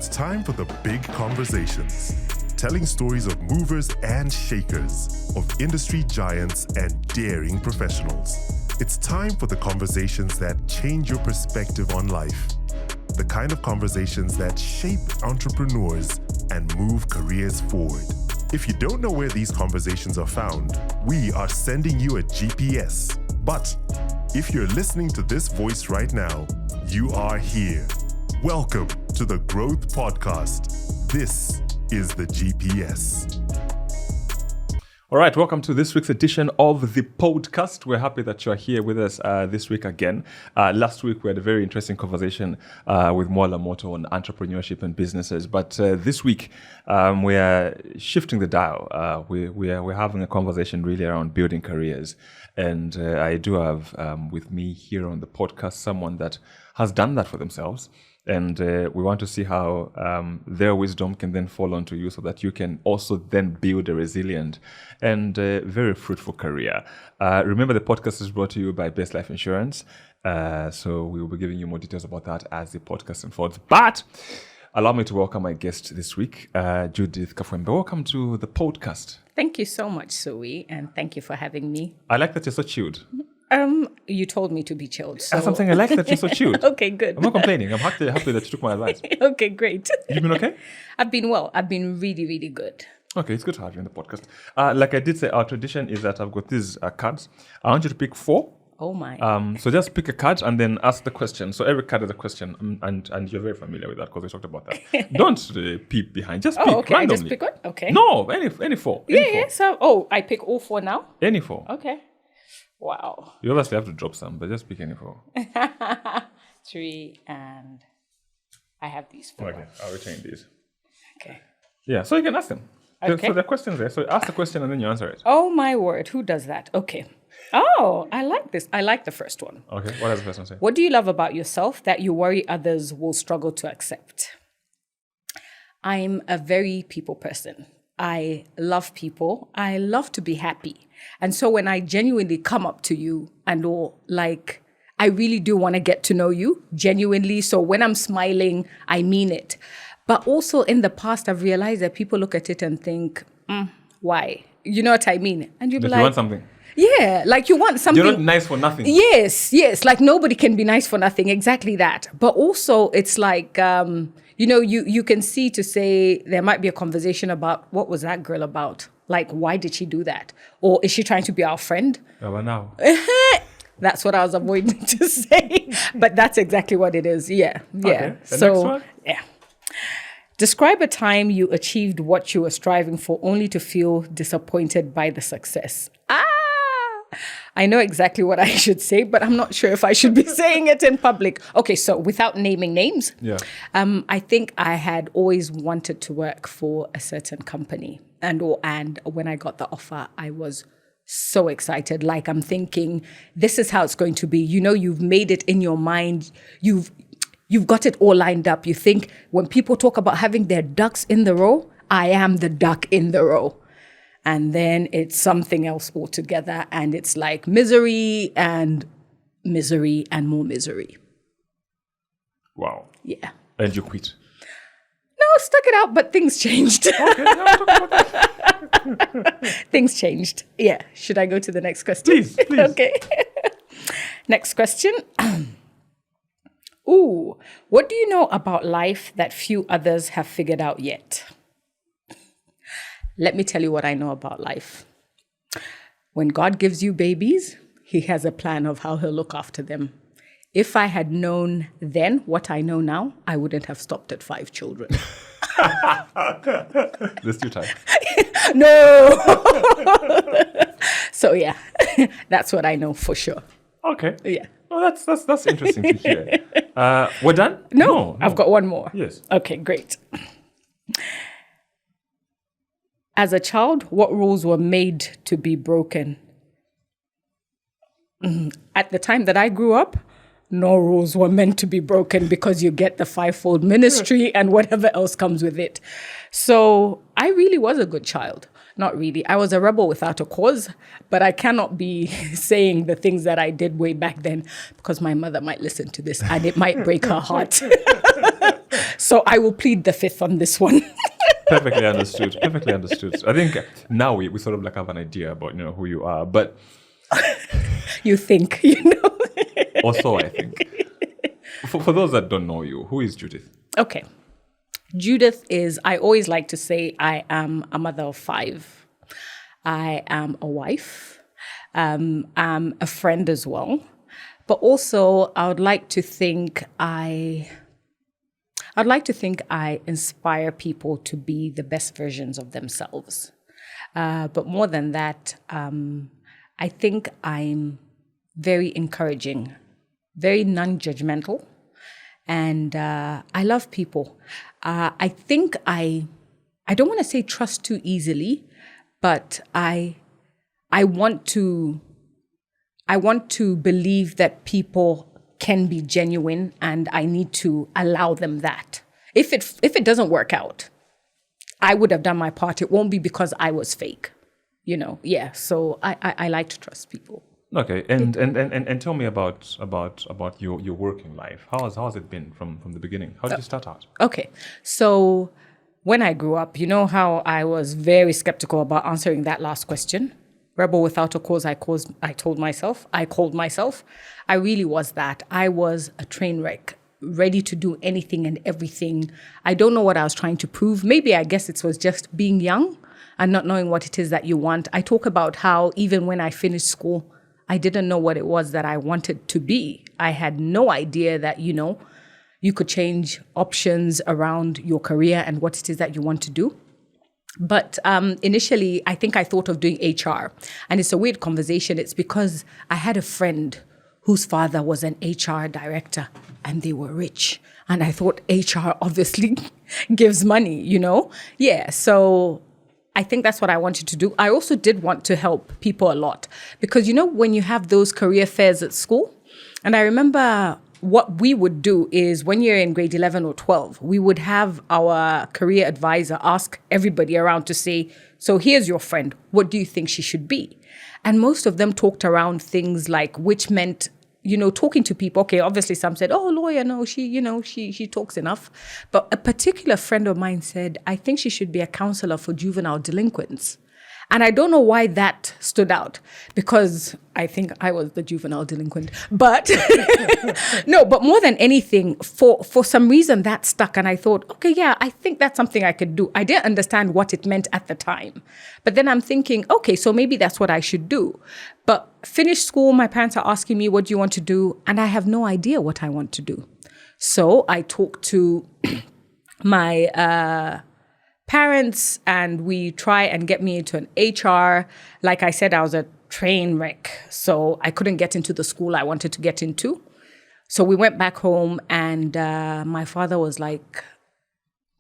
It's time for the big conversations, telling stories of movers and shakers, of industry giants and daring professionals. It's time for the conversations that change your perspective on life. The kind of conversations that shape entrepreneurs and move careers forward. If you don't know where these conversations are found, we are sending you a GPS. But if you're listening to this voice right now, you are here. Welcome to the Growth Podcast. This is the GPS. All right, welcome to this week's edition of the podcast. We're happy that you're here with us this week again. Last week, we had a very interesting conversation with Mwala Moto on entrepreneurship and businesses. But this week, we are shifting the dial. We're having a conversation really around building careers. And I do have with me here on the podcast someone that has done that for themselves. And we want to see how their wisdom can then fall onto you so that you can also then build a resilient and very fruitful career. Remember, the podcast is brought to you by Best Life Insurance. So we will be giving you more details about that as the podcast unfolds. But allow me to welcome my guest this week, Judith Kafwembe. Welcome to the podcast. Thank you so much, Sui, and thank you for having me. I like that you're so chilled. You told me to be chilled. So. That's something I like that you're so chilled. Okay, good. I'm not complaining. I'm happy that you took my advice. Okay, great. You've been okay? I've been well. I've been really, really good. Okay, it's good to have you on the podcast. Like I did say, our tradition is that I've got these cards. I want you to pick 4. Oh my. So just pick a card and then ask the question. So every card is a question, and you're very familiar with that because we talked about that. Don't peep behind. Just pick okay. randomly. I just pick one? Okay. No, any 4. Any 4. Yeah. So, I pick all 4 now? Any 4. Okay. Wow. You obviously have to drop some, but just pick any 4. 3, and I have these 4. Okay, I'll retain these. Okay. Yeah, so you can ask them. Okay. So there are questions there. So ask the question and then you answer it. Oh my word. Who does that? Okay. Oh, I like this. I like the first one. Okay, what does the first one say? What do you love about yourself that you worry others will struggle to accept? I'm a very people person. I love people. I love to be happy. And so when I genuinely come up to you and all, like, I really do want to get to know you genuinely. So when I'm smiling, I mean it. But also in the past, I've realized that people look at it and think, why? You know what I mean? And you'll be like, you want something. Yeah, like you want something. You're not nice for nothing. Yes. Like nobody can be nice for nothing. Exactly that. But also it's like, you can see to say there might be a conversation about what was that girl about? Like, why did she do that? Or is she trying to be our friend? Yeah, but now. That's what I was avoiding to say. But that's exactly what it is. Yeah. Okay. The next one? Yeah. Describe a time you achieved what you were striving for only to feel disappointed by the success. I know exactly what I should say, but I'm not sure if I should be saying it in public. Okay, so without naming names, I think I had always wanted to work for a certain company. And when I got the offer, I was so excited. Like I'm thinking, this is how it's going to be. You know, you've made it in your mind. You've got it all lined up. You think when people talk about having their ducks in the row, I am the duck in the row. And then it's something else altogether. And it's like misery and more misery. Wow. Yeah. And you quit. No, stuck it out, but things changed. Okay, talk about that. Things changed. Yeah. Should I go to the next question? Please. Okay. Next question. Ooh, what do you know about life that few others have figured out yet? Let me tell you what I know about life. When God gives you babies, he has a plan of how he'll look after them. If I had known then what I know now, I wouldn't have stopped at 5 children. Let's do time. No. So yeah, that's what I know for sure. Okay. Yeah. Well, that's interesting to hear. We're done? No, I've got one more. Yes. Okay, great. As a child, what rules were made to be broken? At the time that I grew up, no rules were meant to be broken because you get the 5-fold ministry and whatever else comes with it. So I really was a good child. Not really. I was a rebel without a cause, but I cannot be saying the things that I did way back then because my mother might listen to this and it might break her heart. So I will plead the fifth on this one. Perfectly understood. Perfectly understood. I think now we sort of like have an idea about who you are, but You think, also I think for those that don't know you, who is Judith? Okay. Judith is, I always like to say, I am a mother of 5. I am a wife. I'm a friend as well. But also, I'd like to think I inspire people to be the best versions of themselves. But more than that, I think I'm very encouraging, very non-judgmental, and I love people. I think I don't want to say trust too easily, but I want to believe that people can be genuine, and I need to allow them that. If it doesn't work out, I would have done my part. It won't be because I was fake, Yeah. So I like to trust people. Okay, and tell me about your working life. How has it been from the beginning? How did you start out? Okay, so when I grew up, you know how I was very skeptical about answering that last question. Rebel without a cause, I called myself. I really was that. I was a train wreck, ready to do anything and everything. I don't know what I was trying to prove. Maybe I guess it was just being young and not knowing what it is that you want. I talk about how even when I finished school, I didn't know what it was that I wanted to be. I had no idea that, you could change options around your career and what it is that you want to do. But initially, I think I thought of doing HR. And it's a weird conversation. It's because I had a friend whose father was an HR director and they were rich. And I thought HR obviously gives money, Yeah, so I think that's what I wanted to do. I also did want to help people a lot because, when you have those career fairs at school, and I remember what we would do is when you're in grade 11 or 12, we would have our career advisor ask everybody around to say, so here's your friend. What do you think she should be? And most of them talked around things like, which meant, talking to people. Okay, obviously some said, oh, lawyer, no, she talks enough. But a particular friend of mine said, I think she should be a counselor for juvenile delinquents. And I don't know why that stood out, because I think I was the juvenile delinquent. But no, but more than anything, for some reason that stuck. And I thought, okay, yeah, I think that's something I could do. I didn't understand what it meant at the time. But then I'm thinking, okay, so maybe that's what I should do. But finished school, my parents are asking me, what do you want to do? And I have no idea what I want to do. So I talked to my parents and we try and get me into an HR. Like I said, I was a train wreck, so I couldn't get into the school I wanted to get into. So we went back home and my father was like,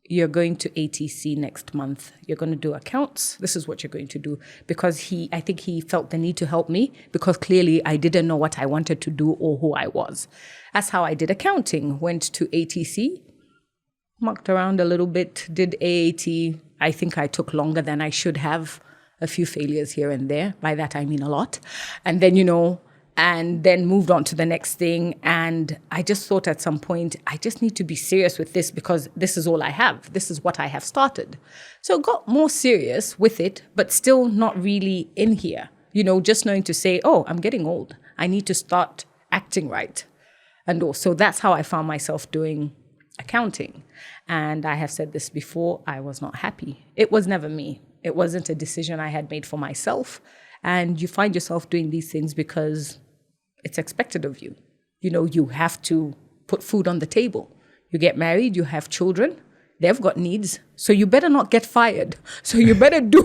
you're going to ATC next month. You're going to do accounts. This is what you're going to do. Because I think he felt the need to help me because clearly I didn't know what I wanted to do or who I was. That's how I did accounting. Went to ATC, mucked around a little bit, did AAT. I think I took longer than I should have. A few failures here and there. By that, I mean a lot. And then, and then moved on to the next thing. And I just thought at some point, I just need to be serious with this because this is all I have. This is what I have started. So got more serious with it, but still not really in here. Just knowing to say, oh, I'm getting old. I need to start acting right. And also that's how I found myself doing accounting. And I have said this before, I was not happy. It was never me. It wasn't a decision I had made for myself. And you find yourself doing these things because it's expected of you. You have to put food on the table. You get married, you have children, they've got needs. So you better not get fired. So you better do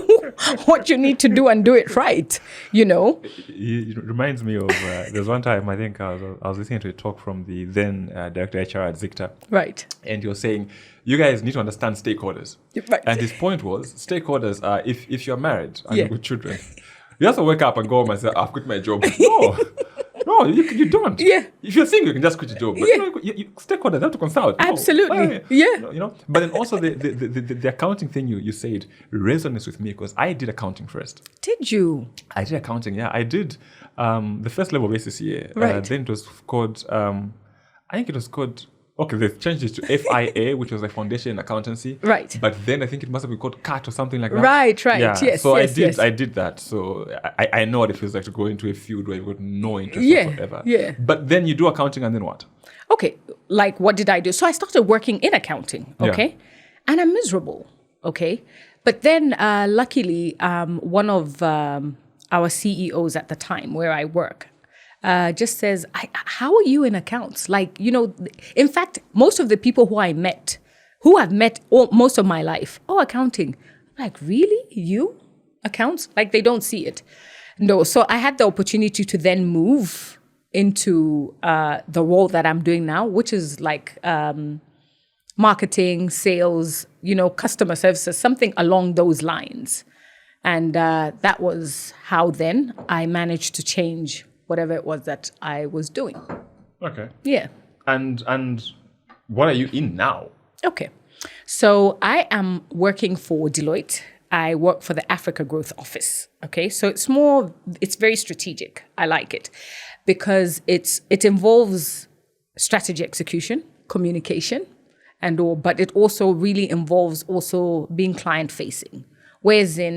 what you need to do and do it right, It reminds me of, there's one time I think I was listening to a talk from the then director HR at Zicta. Right. And you're saying, you guys need to understand stakeholders. Right. And his point was, stakeholders are, if you're married and with children, you have to wake up and go home and say, I've quit my job. No, you don't. Yeah. If you're single, you can just quit your job. But stakeholders have to consult. Absolutely. Yeah. But then also the accounting thing you said resonates with me because I did accounting first. Did you? I did accounting, yeah. I did the first level of ACCA. Right. Then it was called, I think it was called Okay, they've changed it to FIA, which was a foundation in accountancy. Right. But then I think it must have been called CAT or something like that. Right. Yeah. Yes. So yes, I did that. So I know what it feels like to go into a field where you've got no interest Yeah, whatsoever. yeah. But then you do accounting and then what? Okay, like what did I do? So I started working in accounting, okay? And I'm miserable, okay? But then luckily, one of our CEOs at the time where I work just says, how are you in accounts? Like, in fact, most of the people who I've met most of my life, accounting. I'm like, really? You? Accounts? Like they don't see it. No, so I had the opportunity to then move into the role that I'm doing now, which is like marketing, sales, customer services, something along those lines. And that was how then I managed to change whatever it was that I was doing. Okay. Yeah. And what are you in now? Okay. So I am working for Deloitte. I work for the Africa Growth Office. Okay. So it's very strategic. I like it because it involves strategy execution, communication, but it also really involves also being client facing.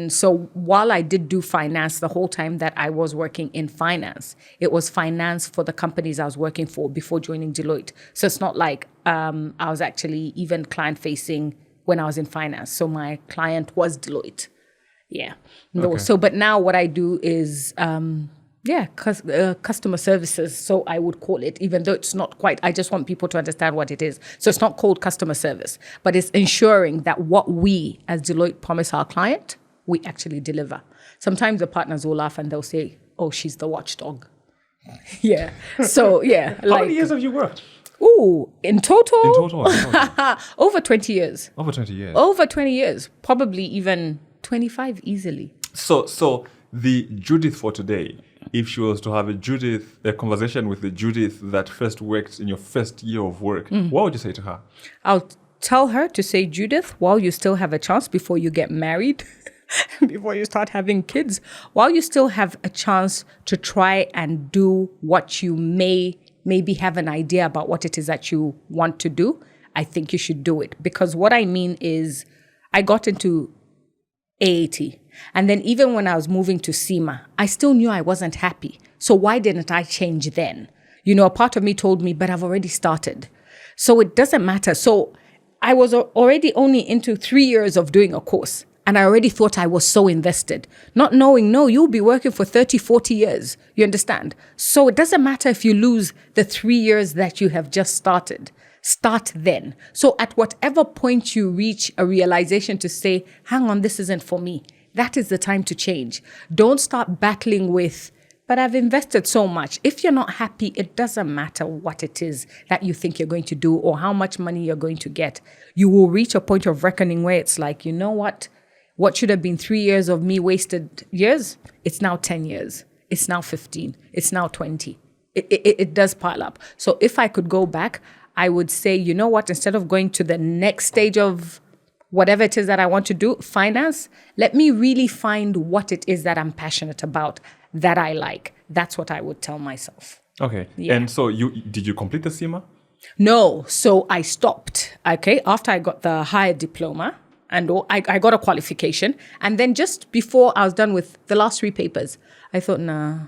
So while I did do finance the whole time that I was working in finance, it was finance for the companies I was working for before joining Deloitte. So it's not like I was actually even client facing when I was in finance. So my client was Deloitte. Yeah. No. Okay. So, but now what I do is, customer services. So I would call it, even though it's not quite, I just want people to understand what it is. So it's not called customer service, but it's ensuring that what we as Deloitte promise our client, we actually deliver. Sometimes the partners will laugh and they'll say, oh, she's the watchdog. Yeah. So, yeah. How many years have you worked? Ooh, in total? In total. Over 20 years. Over 20 years. Over 20 years. Probably even 25 easily. So the Judith for today, if she was to have a conversation with the Judith that first worked in your first year of work, what would you say to her? I'll tell her to say, Judith, while you still have a chance before you get married, before you start having kids, while you still have a chance to try and do what you maybe have an idea about what it is that you want to do, I think you should do it. Because what I mean is I got into AAT. And then even when I was moving to SEMA, I still knew I wasn't happy. So why didn't I change then? A part of me told me, but I've already started. So it doesn't matter. So I was already only into 3 years of doing a course. And I already thought I was so invested, not knowing, no, you'll be working for 30, 40 years. You understand? So it doesn't matter if you lose the 3 years that you have just started. Start then. So at whatever point you reach a realization to say, hang on, this isn't for me, that is the time to change. Don't start battling with, but I've invested so much. If you're not happy, it doesn't matter what it is that you think you're going to do or how much money you're going to get. You will reach a point of reckoning where it's like, you know what? What should have been 3 years of me wasted years, it's now 10 years. It's now 15. It's now 20. It does pile up. So if I could go back, I would say, you know what, instead of going to the next stage of whatever it is that I want to do, finance, let me really find what it is that I'm passionate about, that I like. That's what I would tell myself. Okay. Yeah. And so did you complete the SEMA? No. So I stopped, okay, after I got the higher diploma. And I got a qualification. And then just before I was done with the last 3 papers, I thought, nah,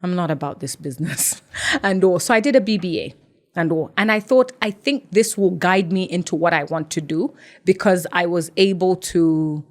I'm not about this business. So I did a BBA. And I thought, I think this will guide me into what I want to do, because I was able to,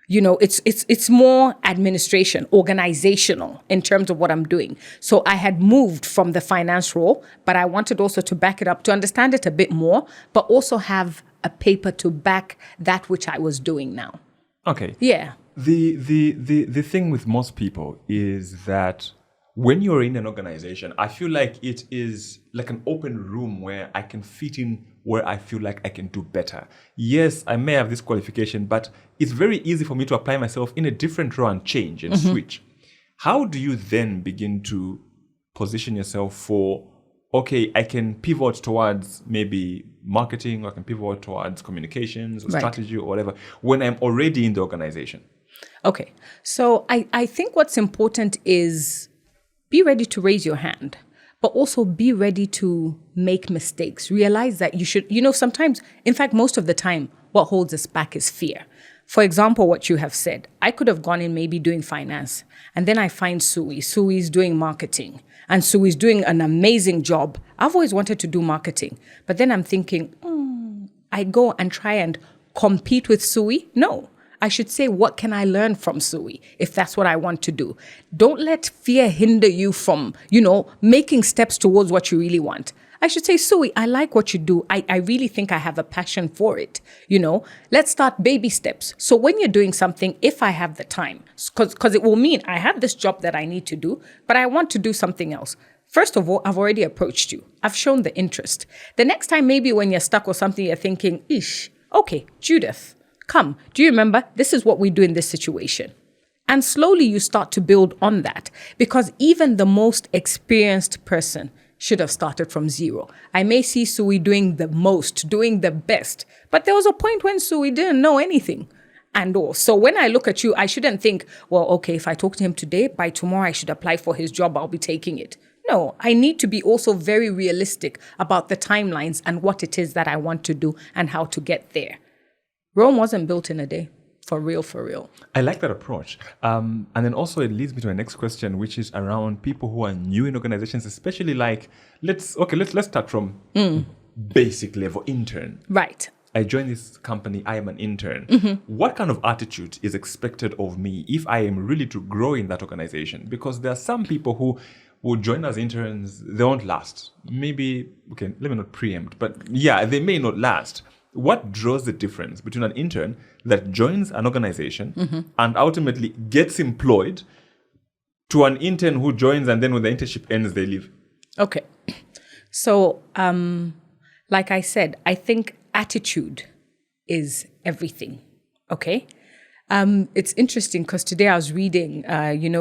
it's more administration, organizational in terms of what I'm doing. So I had moved from the finance role, but I wanted also to back it up, to understand it a bit more, but also have a paper to back that which I was doing now. Okay. Yeah. The thing with most people is that when you're in an organization, I feel like it is like an open room where I can fit in where I feel like I can do better. Yes, I may have this qualification, but it's very easy for me to apply myself in a different role and change and switch. How do you then begin to position yourself for, okay, I can pivot towards maybe marketing, or I can pivot towards communications or strategy or whatever, when I'm already in the organization? Okay. So I think what's important is be ready to raise your hand, but also be ready to make mistakes. Realize that you should, sometimes, in fact, most of the time, what holds us back is fear. For example, what you have said, I could have gone in maybe doing finance, and then I find Sui. Sui's doing marketing, and Sui's doing an amazing job. I've always wanted to do marketing, but then I'm thinking, I go and try and compete with Sui? No. I should say, what can I learn from Sui if that's what I want to do? Don't let fear hinder you from, making steps towards what you really want. I should say, Sui, I like what you do. I really think I have a passion for it. Let's start baby steps. So when you're doing something, if I have the time, because it will mean I have this job that I need to do, but I want to do something else. First of all, I've already approached you. I've shown the interest. The next time, maybe when you're stuck or something, you're thinking, okay, Judith, come, do you remember? This is what we do in this situation. And slowly you start to build on that, because even the most experienced person should have started from zero. I may see Sui doing the most, doing the best, but there was a point when Sui didn't know anything. So when I look at you, I shouldn't think, well, okay, if I talk to him today, by tomorrow I should apply for his job, I'll be taking it. No, I need to be also very realistic about the timelines and what it is that I want to do and how to get there. Rome wasn't built in a day. For real, for real. I like that approach. And then also it leads me to my next question, which is around people who are new in organizations, especially like, let's start from basic level intern. Right. I joined this company, I am an intern. What kind of attitude is expected of me if I am really to grow in that organization? Because there are some people who will join as interns, they won't last. Maybe, okay, let me not preempt, but yeah, they may not last. What draws the difference between an intern that joins an organization and ultimately gets employed to an intern who joins and then when the internship ends, they leave? Okay. So, like I said, I think attitude is everything. Okay. It's interesting because today I was reading,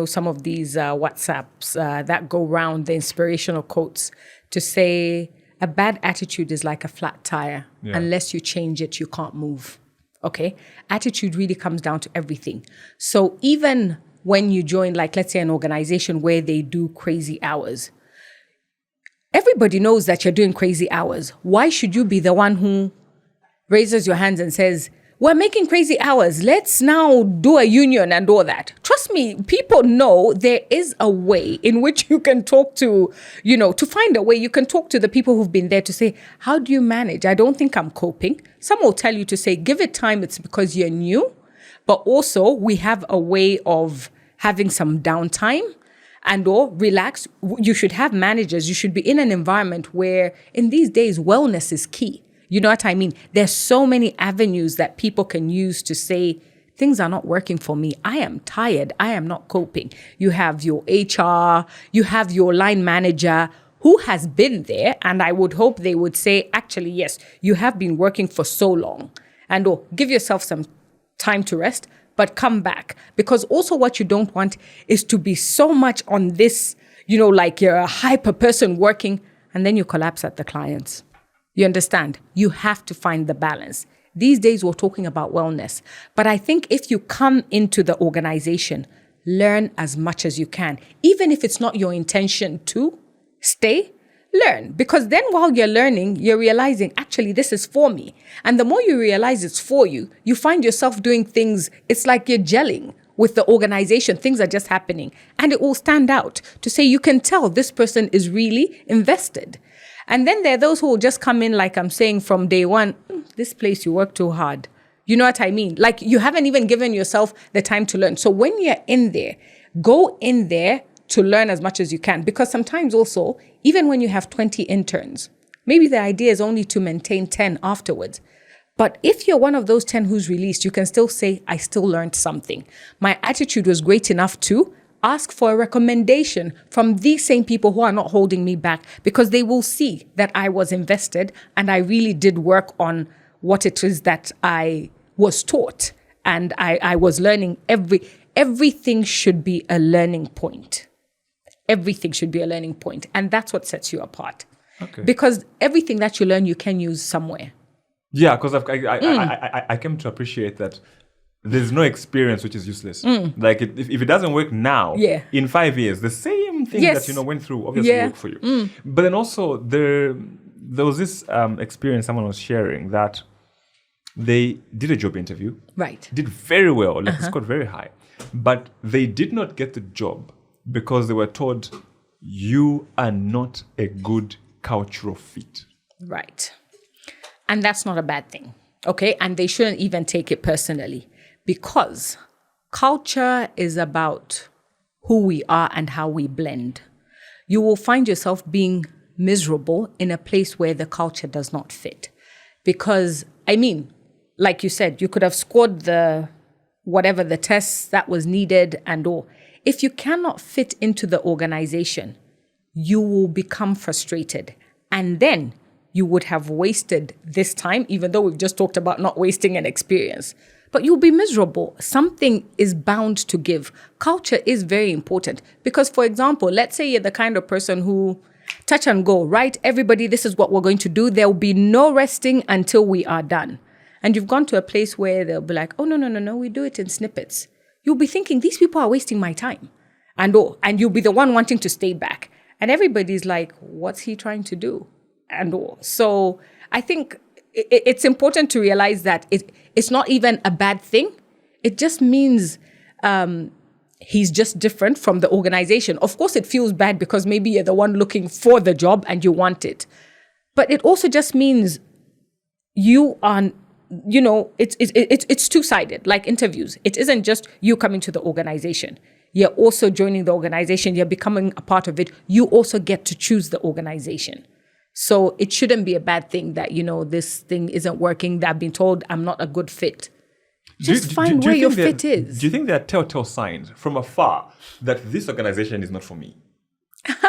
some of these WhatsApps that go around, the inspirational quotes to say, a bad attitude is like a flat tire. Yeah. Unless you change it, you can't move. Okay? Attitude really comes down to everything. So even when you join, like, let's say an organization where they do crazy hours, everybody knows that you're doing crazy hours. Why should you be the one who raises your hands and says, we're making crazy hours, let's now do a union and all that? Trust me, people know there is a way in which you can talk to, to find a way you can talk to the people who've been there to say, how do you manage? I don't think I'm coping. Some will tell you to say, give it time, it's because you're new. But also we have a way of having some downtime and or relax. You should have managers. You should be in an environment where in these days, wellness is key. You know what I mean? There's so many avenues that people can use to say, things are not working for me. I am tired. I am not coping. You have your HR, you have your line manager who has been there. And I would hope they would say, actually, yes, you have been working for so long. And give yourself some time to rest, but come back. Because also what you don't want is to be so much on this, like you're a hyper person working and then you collapse at the clients. You understand? You have to find the balance. These days, we're talking about wellness. But I think if you come into the organization, learn as much as you can. Even if it's not your intention to stay, learn. Because then while you're learning, you're realizing, actually, this is for me. And the more you realize it's for you, you find yourself doing things. It's like you're gelling with the organization. Things are just happening. And it will stand out to say, you can tell this person is really invested. And then there are those who will just come in, like I'm saying, from day one, this place, you work too hard. You know what I mean? Like you haven't even given yourself the time to learn. So when you're in there, go in there to learn as much as you can. Because sometimes also, even when you have 20 interns, maybe the idea is only to maintain 10 afterwards. But if you're one of those 10 who's released, you can still say, I still learned something. My attitude was great enough to ask for a recommendation from these same people who are not holding me back, because they will see that I was invested and I really did work on what it is that I was taught. And I was learning everything should be a learning point. Everything should be a learning point. And that's what sets you apart. Okay. Because everything that you learn, you can use somewhere. Yeah, because I came to appreciate that there's no experience which is useless. Like if it doesn't work now, in 5 years, the same same thing Yes. that, went through obviously Yeah. worked for you. But then also there was this experience someone was sharing that they did a job interview, Right. did very well, like scored very high, but they did not get the job because they were told you are not a good cultural fit. Right. And that's not a bad thing. Okay. And they shouldn't even take it personally, because culture is about who we are and how we blend. You will find yourself being miserable in a place where the culture does not fit. Because, like you said, you could have scored whatever the tests that was needed and all. If you cannot fit into the organization, you will become frustrated. And then you would have wasted this time, even though we've just talked about not wasting an experience. But you'll be miserable. Something is bound to give. Culture is very important. Because, for example, let's say you're the kind of person who touch and go, right? Everybody, this is what we're going to do. There will be no resting until we are done. And you've gone to a place where they'll be like, oh, no, we do it in snippets. You'll be thinking, these people are wasting my time. And you'll be the one wanting to stay back. And everybody's like, what's he trying to do? And all. So I think it's important to realize that it's not even a bad thing. It just means he's just different from the organization. Of course, it feels bad because maybe you're the one looking for the job and you want it. But it also just means you are, it's two-sided, like interviews. It isn't just you coming to the organization. You're also joining the organization. You're becoming a part of it. You also get to choose the organization. So it shouldn't be a bad thing that, this thing isn't working, that I've been told I'm not a good fit. Just find where your fit is. Do you think there are telltale signs from afar that this organization is not for me?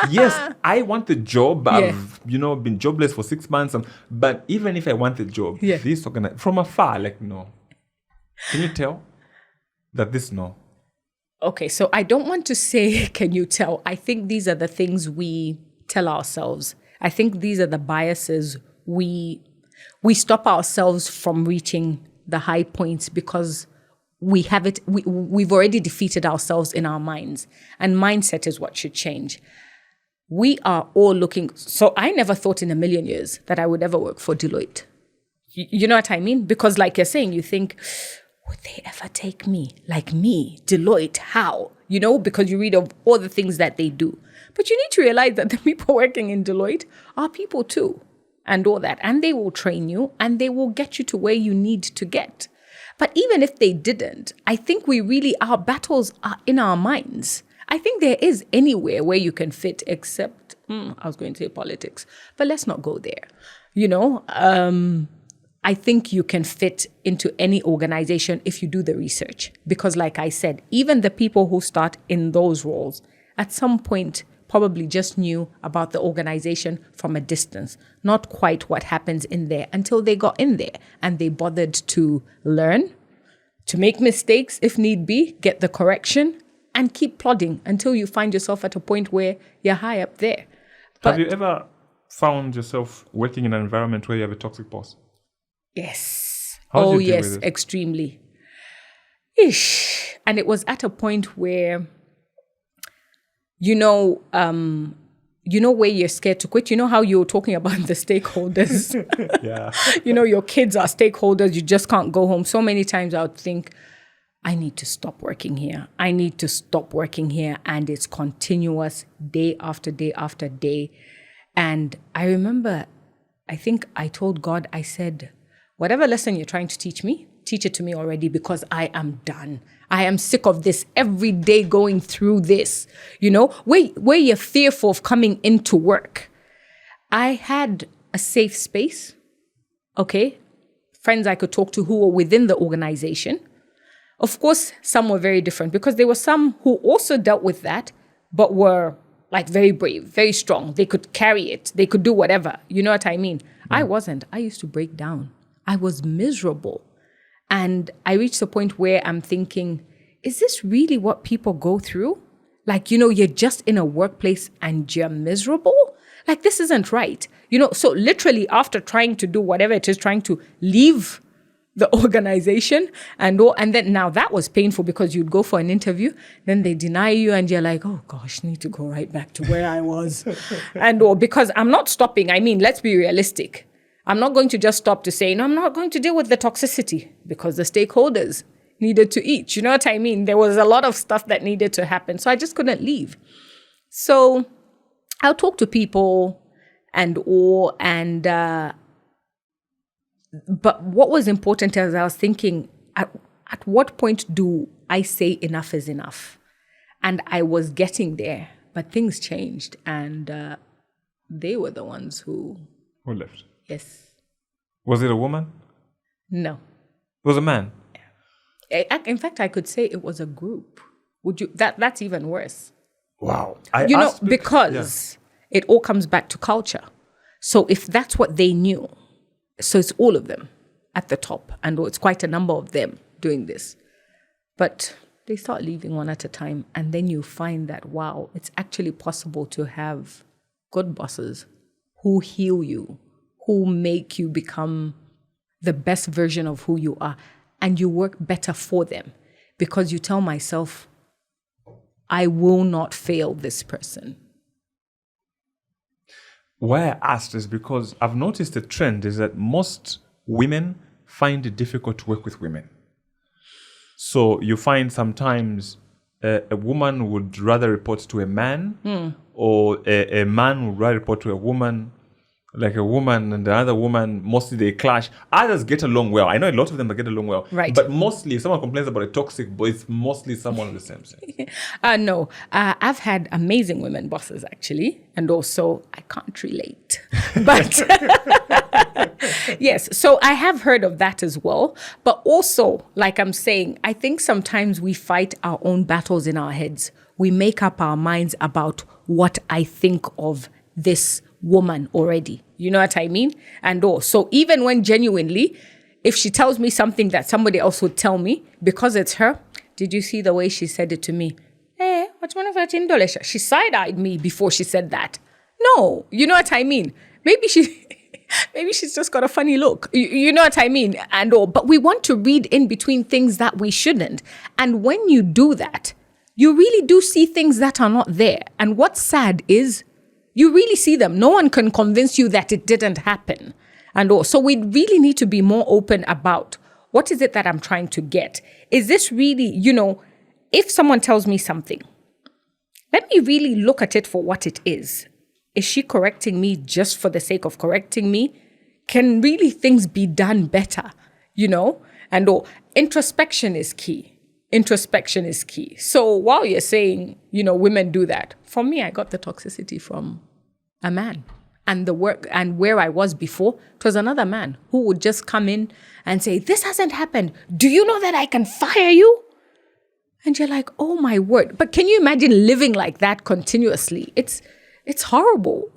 Yes, I want the job. I've, been jobless for 6 months. But even if I want the job, this organization, from afar, like, no. Can you tell that this, no? Okay, so I don't want to say, can you tell? I think these are the things we tell ourselves. I think these are the biases we stop ourselves from reaching the high points because we've already defeated ourselves in our minds, and mindset is what should change. We are all looking. So I never thought in a million years that I would ever work for Deloitte. You know what I mean? Because like you're saying, you think, would they ever take me? Like me, Deloitte, how? Because you read of all the things that they do. But you need to realize that the people working in Deloitte are people too, and all that. And they will train you and they will get you to where you need to get. But even if they didn't, I think our battles are in our minds. I think there is anywhere where you can fit except, I was going to say politics, but let's not go there. I think you can fit into any organization if you do the research. Because like I said, even the people who start in those roles, at some point, probably just knew about the organization from a distance, not quite what happens in there until they got in there and they bothered to learn, to make mistakes if need be, get the correction, and keep plodding until you find yourself at a point where you're high up there. Have you ever found yourself working in an environment where you have a toxic boss? Yes. How did you deal with it? Extremely. And it was at a point where, where you're scared to quit. You know how you're talking about the stakeholders? Yeah. Your kids are stakeholders. You just can't go home. So many times I would think, I need to stop working here. I need to stop working here. And it's continuous day after day after day. And I remember, I think I told God, I said, whatever lesson you're trying to teach me, teach it to me already because I am done. I am sick of this every day going through this, where you're fearful of coming into work. I had a safe space, okay? Friends I could talk to who were within the organization. Of course, some were very different because there were some who also dealt with that, but were like very brave, very strong. They could carry it. They could do whatever. You know what I mean? I wasn't. I used to break down. I was miserable. And I reached a point where I'm thinking, is this really what people go through? Like, you're just in a workplace and you're miserable? Like, this isn't right. So literally after trying to do whatever it is, trying to leave the organization and then now that was painful because you'd go for an interview, then they deny you and you're like, oh gosh, need to go right back to where I was. Because I'm not stopping. I mean, let's be realistic. I'm not going to just stop to say, no, I'm not going to deal with the toxicity because the stakeholders needed to eat. You know what I mean? There was a lot of stuff that needed to happen. So I just couldn't leave. So I'll talk to people but what was important as I was thinking, at what point do I say enough is enough? And I was getting there, but things changed. And they were the ones who left. Yes. Was it a woman? No. It was a man? In fact, I could say it was a group. That's even worse. Wow. Because it all comes back to culture. So if that's what they knew, so it's all of them at the top, and it's quite a number of them doing this. But they start leaving one at a time, and then you find that, wow, it's actually possible to have good bosses who heal you, who make you become the best version of who you are, and you work better for them because you tell myself, I will not fail this person. Why I asked is because I've noticed a trend is that most women find it difficult to work with women. So you find sometimes a woman would rather report to a man, or a man would rather report to a woman. Like a woman and the other woman, mostly they clash. Others get along well. I know a lot of them get along well. Right. But mostly, if someone complains about a toxic boy, it's mostly someone of the same sex. No. I've had amazing women bosses, actually. And also, I can't relate. But yes, so I have heard of that as well. But also, like I'm saying, I think sometimes we fight our own battles in our heads. We make up our minds about what I think of this woman already. You know what I mean? So even when genuinely, if she tells me something that somebody else would tell me, because it's her, did you see the way she said it to me? What's one of her Indolesha? She side-eyed me before she said that. No, you know what I mean? Maybe she's just got a funny look. You know what I mean? But we want to read in between things that we shouldn't. And when you do that, you really do see things that are not there. And what's sad is you really see them. No one can convince you that it didn't happen. So we really need to be more open about what is it that I'm trying to get. Is this really, if someone tells me something, let me really look at it for what it is. Is she correcting me just for the sake of correcting me? Can really things be done better? Introspection is key. Introspection is key. So while you're saying, women do that, for me, I got the toxicity from a man. And the work and where I was before, it was another man who would just come in and say, this hasn't happened. Do you know that I can fire you? And you're like, oh my word. But can you imagine living like that continuously? It's horrible.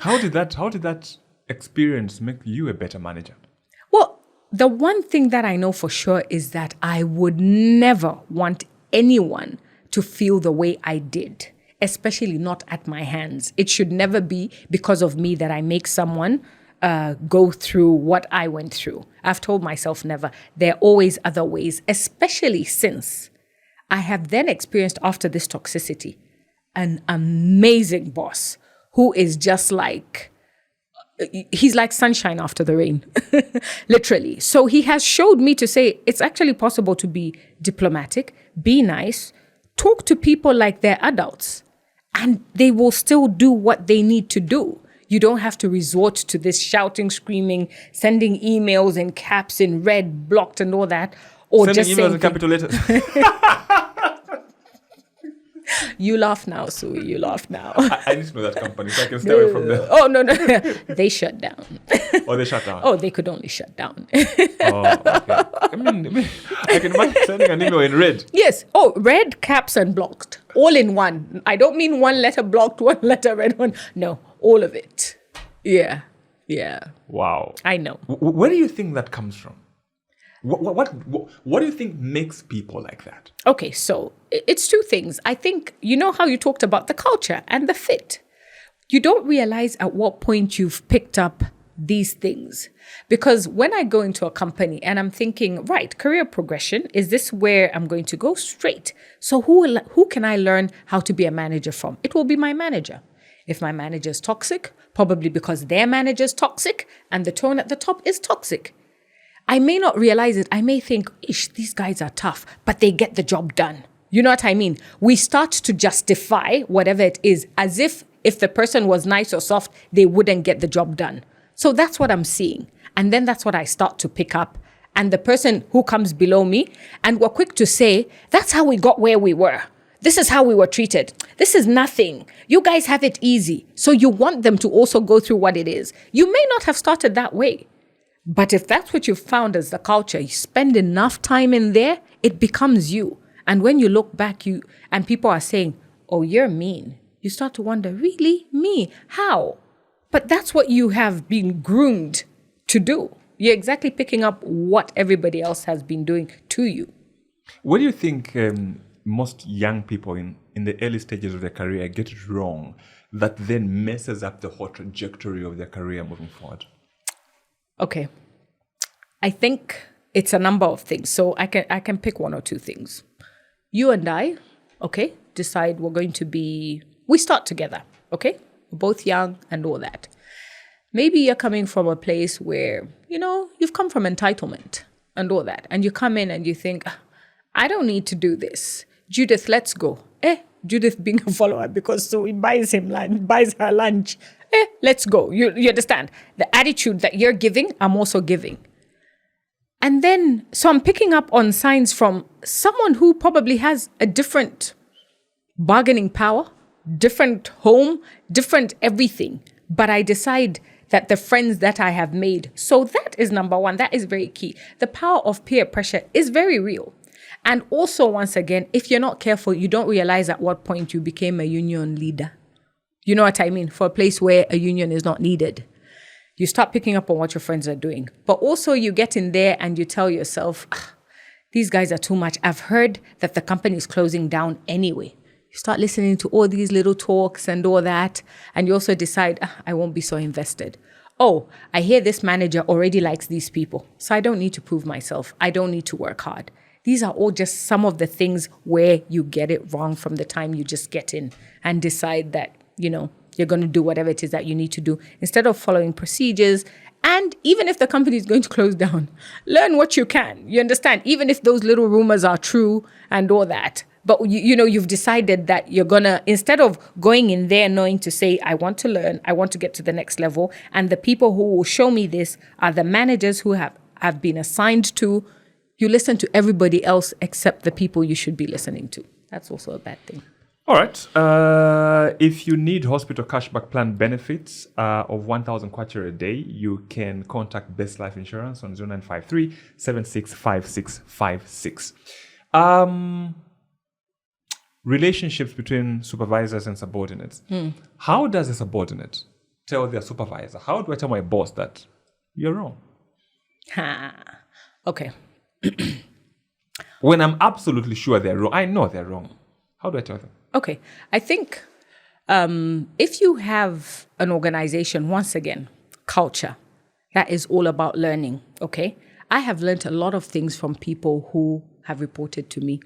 How did that experience make you a better manager? Well, the one thing that I know for sure is that I would never want anyone to feel the way I did, especially not at my hands. It should never be because of me that I make someone go through what I went through. I've told myself never. There are always other ways, especially since I have then experienced after this toxicity an amazing boss who is just like, he's like sunshine after the rain, literally. So he has showed me to say it's actually possible to be diplomatic, be nice, talk to people like they're adults, and they will still do what they need to do. You don't have to resort to this shouting, screaming, sending emails in caps, in red, blocked and all that. Or sending just emails in capital letters. You laugh now, Sui. You laugh now. I need to know that company so I can stay away from them. Oh, no. They shut down. Oh, they shut down? Oh, they could only shut down. Oh, okay. I mean, I can imagine sending an email in red. Yes. Oh, red, caps, and blocked. All in one. I don't mean one letter blocked, one letter red, one. No, all of it. Yeah. Wow. I know. Where do you think that comes from? What do you think makes people like that? Okay, so it's two things. I think, you know how you talked about the culture and the fit. You don't realize at what point you've picked up these things. Because when I go into a company and I'm thinking, right, career progression, is this where I'm going to go? Straight. So who can I learn how to be a manager from? It will be my manager. If my manager is toxic, probably because their manager is toxic and the tone at the top is toxic. I may not realize it. I may think, ish, these guys are tough, but they get the job done. You know what I mean? We start to justify whatever it is as if the person was nice or soft, they wouldn't get the job done. So that's what I'm seeing. And then that's what I start to pick up. And the person who comes below me, and we're quick to say, that's how we got where we were. This is how we were treated. This is nothing. You guys have it easy. So you want them to also go through what it is. You may not have started that way. But if that's what you've found as the culture, you spend enough time in there, it becomes you. And when you look back, and people are saying, oh, you're mean. You start to wonder, really? Me? How? But that's what you have been groomed to do. You're exactly picking up what everybody else has been doing to you. What do you think most young people in the early stages of their career get it wrong that then messes up the whole trajectory of their career moving forward? Okay. I think it's a number of things. So I can pick one or two things. You and I, okay, decide we start together, okay? We're both young and all that. Maybe you're coming from a place where, you've come from entitlement and all that. And you come in and you think, I don't need to do this. Judith, let's go. Judith being a follower because so he buys her lunch. Let's go. You understand? The attitude that you're giving, I'm also giving. And then, so I'm picking up on signs from someone who probably has a different bargaining power, different home, different everything. But I decide that the friends that I have made. So that is number one. That is very key. The power of peer pressure is very real. And also, once again, if you're not careful, you don't realize at what point you became a union leader. You know what I mean? For a place where a union is not needed. You start picking up on what your friends are doing. But also you get in there and you tell yourself, these guys are too much. I've heard that the company is closing down anyway. You start listening to all these little talks and all that. And you also decide, I won't be so invested. Oh, I hear this manager already likes these people. So I don't need to prove myself. I don't need to work hard. These are all just some of the things where you get it wrong from the time you just get in and decide that, you're going to do whatever it is that you need to do instead of following procedures. And even if the company is going to close down, learn what you can. You understand? Even if those little rumors are true and all that. But, you've decided that you're going to, instead of going in there knowing to say, I want to learn, I want to get to the next level. And the people who will show me this are the managers who have been assigned to. You listen to everybody else except the people you should be listening to. That's also a bad thing. All right. If you need hospital cashback plan benefits of 1,000 kwacha a day, you can contact Best Life Insurance on 0953 765656. Relationships between supervisors and subordinates. How does a subordinate tell their supervisor? How do I tell my boss that you're wrong? Okay. When I'm absolutely sure they're wrong, I know they're wrong. How do I tell them? Okay. I think if you have an organization, once again, culture, that is all about learning, okay? I have learned a lot of things from people who have reported to me,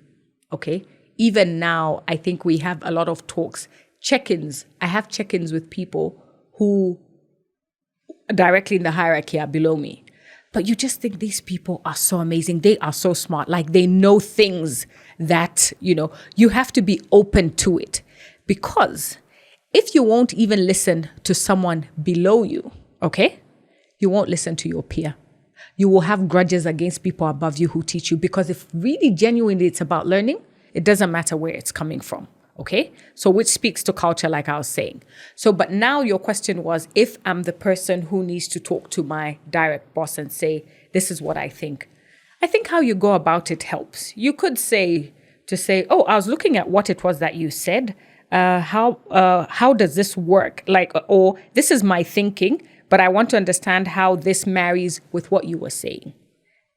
okay? Even now, I think we have a lot of talks, check-ins. I have check-ins with people who directly in the hierarchy are below me. But you just think these people are so amazing. They are so smart. Like they know things that, you have to be open to it. Because if you won't even listen to someone below you, okay, you won't listen to your peer. You will have grudges against people above you who teach you. Because if really genuinely it's about learning, it doesn't matter where it's coming from. Okay, so which speaks to culture, like I was saying. So, but now your question was, if I'm the person who needs to talk to my direct boss and say, this is what I think how you go about it helps. You could say, oh, I was looking at what it was that you said. How does this work? Or this is my thinking, but I want to understand how this marries with what you were saying.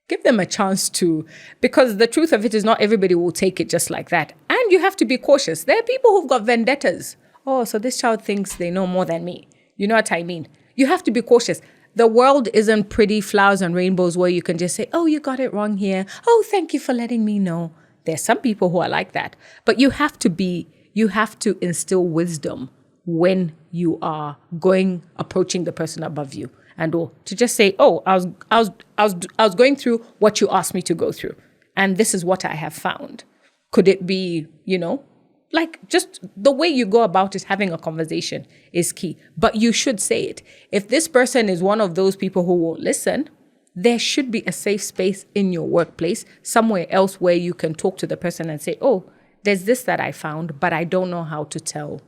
Give them a chance to, because the truth of it is not everybody will take it just like that. And you have to be cautious. There are people who've got vendettas. Oh, so this child thinks they know more than me. You know what I mean? You have to be cautious. The world isn't pretty flowers and rainbows where you can just say, oh, you got it wrong here. Oh, thank you for letting me know. There's some people who are like that. But you have to instill wisdom when you are approaching the person above you, and or to just say, oh, I was going through what you asked me to go through, and this is what I have found. Could it be, like just the way you go about it, having a conversation is key. But you should say it. If this person is one of those people who won't listen, there should be a safe space in your workplace, somewhere else where you can talk to the person and say, oh, there's this that I found, but I don't know how to tell